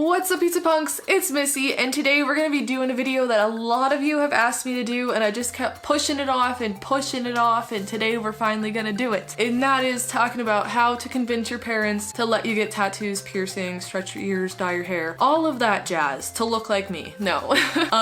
What's up, pizza punks? It's Missy, and today we're gonna be doing a video that a lot of you have asked me to do, and I just kept pushing it off, and today we're finally gonna do it. And that is talking about how to convince your parents to let you get tattoos, piercings, stretch your ears, dye your hair, all of that jazz to look like me. No.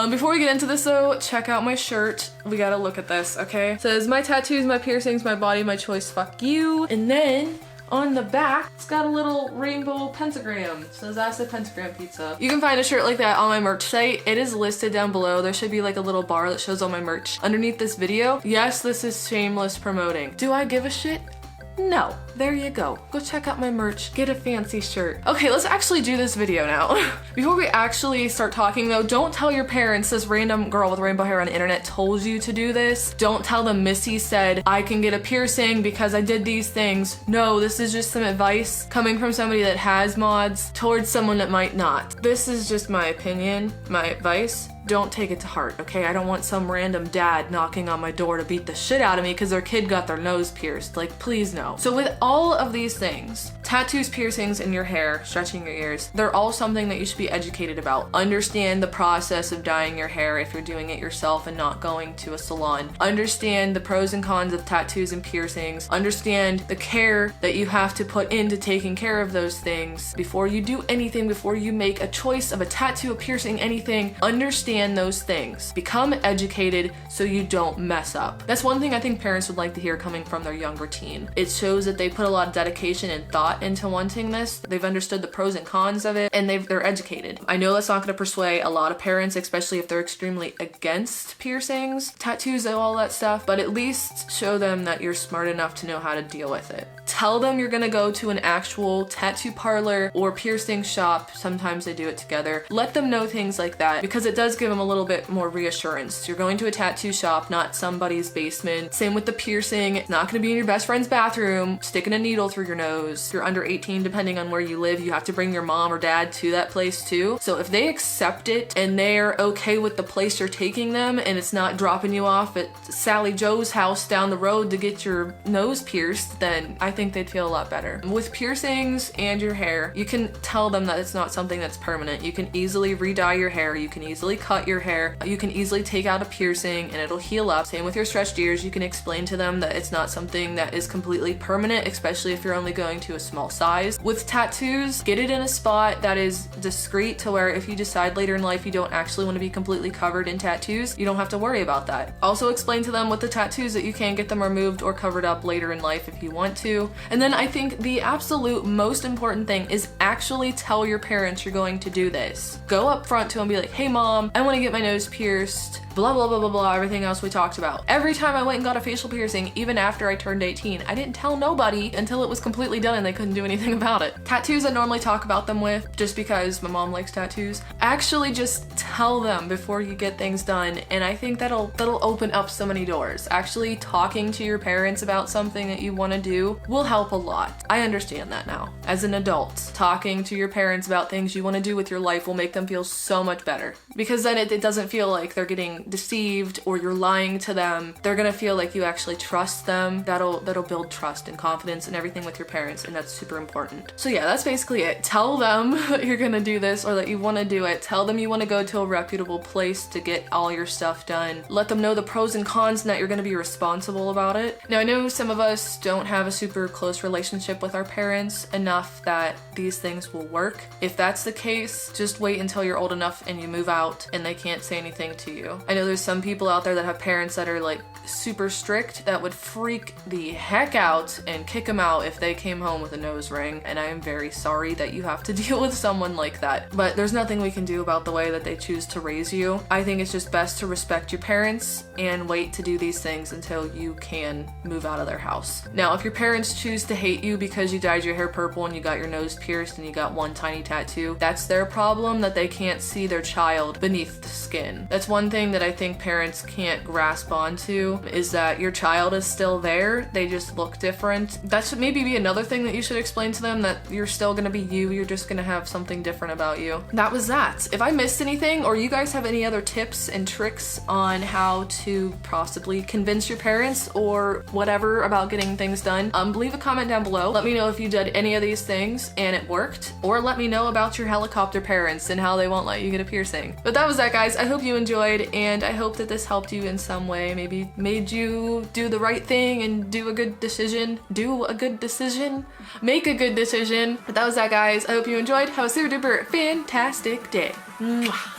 Before we get into this though, check out my shirt. We gotta look at this, okay? It says, my tattoos, my piercings, my body, my choice, fuck you. And then on the back, it's got a little rainbow pentagram. It says AcidPentagramPizza. You can find a shirt like that on my merch site. It is listed down below. There should be like a little bar that shows all my merch underneath this video. Yes, this is shameless promoting. Do I give a shit? No. There you go. Go check out my merch. Get a fancy shirt. Okay, let's actually do this video now. Before we actually start talking though, don't tell your parents this random girl with rainbow hair on the internet told you to do this. Don't tell them Missy said I can get a piercing because I did these things. No, this is just some advice coming from somebody that has mods towards someone that might not. This is just my opinion, my advice. Don't take it to heart, okay? I don't want some random dad knocking on my door to beat the shit out of me because their kid got their nose pierced. Like, please no. So with all of these things, tattoos, piercings in your hair, stretching your ears, they're all something that you should be educated about. Understand the process of dyeing your hair if you're doing it yourself and not going to a salon. Understand the pros and cons of tattoos and piercings. Understand the care that you have to put into taking care of those things before you do anything, before you make a choice of a tattoo, a piercing, anything. Understand those things. Become educated so you don't mess up. That's one thing I think parents would like to hear coming from their younger teen. It shows that they put a lot of dedication and thought into wanting this. They've understood the pros and cons of it, and they're educated. I know that's not going to persuade a lot of parents, especially if they're extremely against piercings, tattoos, and all that stuff, but at least show them that you're smart enough to know how to deal with it. Tell them you're gonna go to an actual tattoo parlor or piercing shop. Sometimes they do it together. Let them know things like that because it does give them a little bit more reassurance. You're going to a tattoo shop, not somebody's basement. Same with the piercing. It's not gonna be in your best friend's bathroom, sticking a needle through your nose. If you're under 18, depending on where you live, you have to bring your mom or dad to that place too. So if they accept it and they're okay with the place you're taking them and it's not dropping you off at Sally Joe's house down the road to get your nose pierced, then I think they'd feel a lot better. With piercings and your hair, you can tell them that it's not something that's permanent. You can easily re-dye your hair, you can easily cut your hair, you can easily take out a piercing and it'll heal up. Same with your stretched ears, you can explain to them that it's not something that is completely permanent, especially if you're only going to a small size. With tattoos, get it in a spot that is discreet to where if you decide later in life you don't actually want to be completely covered in tattoos, you don't have to worry about that. Also explain to them with the tattoos that you can get them removed or covered up later in life if you want to. And then I think the absolute most important thing is actually tell your parents you're going to do this. Go up front to them and be like, hey mom, I want to get my nose pierced, blah, blah, blah, blah, blah, everything else we talked about. Every time I went and got a facial piercing, even after I turned 18, I didn't tell nobody until it was completely done and they couldn't do anything about it. Tattoos I normally talk about them with just because my mom likes tattoos. Actually just tell them before you get things done, and I think that'll open up so many doors. Actually talking to your parents about something that you want to do will help a lot. I understand that now. As an adult, talking to your parents about things you want to do with your life will make them feel so much better because then it doesn't feel like they're getting deceived or you're lying to them. They're gonna feel like you actually trust them. That'll build trust and confidence and everything with your parents, and that's super important. So yeah, that's basically it. Tell them that you're gonna do this or that you want to do it. Tell them you want to go to a reputable place to get all your stuff done. Let them know the pros and cons and that you're gonna be responsible about it. Now I know some of us don't have a super close relationship with our parents enough that these things will work. If that's the case, just wait until you're old enough and you move out and they can't say anything to you. I know there's some people out there that have parents that are like super strict that would freak the heck out and kick them out if they came home with a nose ring, and I am very sorry that you have to deal with someone like that. But there's nothing we can do about the way that they choose to raise you. I think it's just best to respect your parents and wait to do these things until you can move out of their house. Now, if your parents choose to hate you because you dyed your hair purple and you got your nose pierced and you got one tiny tattoo, that's their problem that they can't see their child beneath the skin. That's one thing that I think parents can't grasp onto is that your child is still there, they just look different. That should maybe be another thing that you should explain to them, that you're still gonna be you, you're just gonna have something different about you. That was that. If I missed anything, or you guys have any other tips and tricks on how to possibly convince your parents or whatever about getting things done, leave a comment down below. Let me know if you did any of these things and it worked, or let me know about your helicopter parents and how they won't let you get a piercing. But that was that, guys. I hope you enjoyed, and I hope that this helped you in some way, maybe made you do the right thing and do a good decision. Make a good decision. But that was that, guys. I hope you enjoyed. Have a super duper fantastic day. Mwah.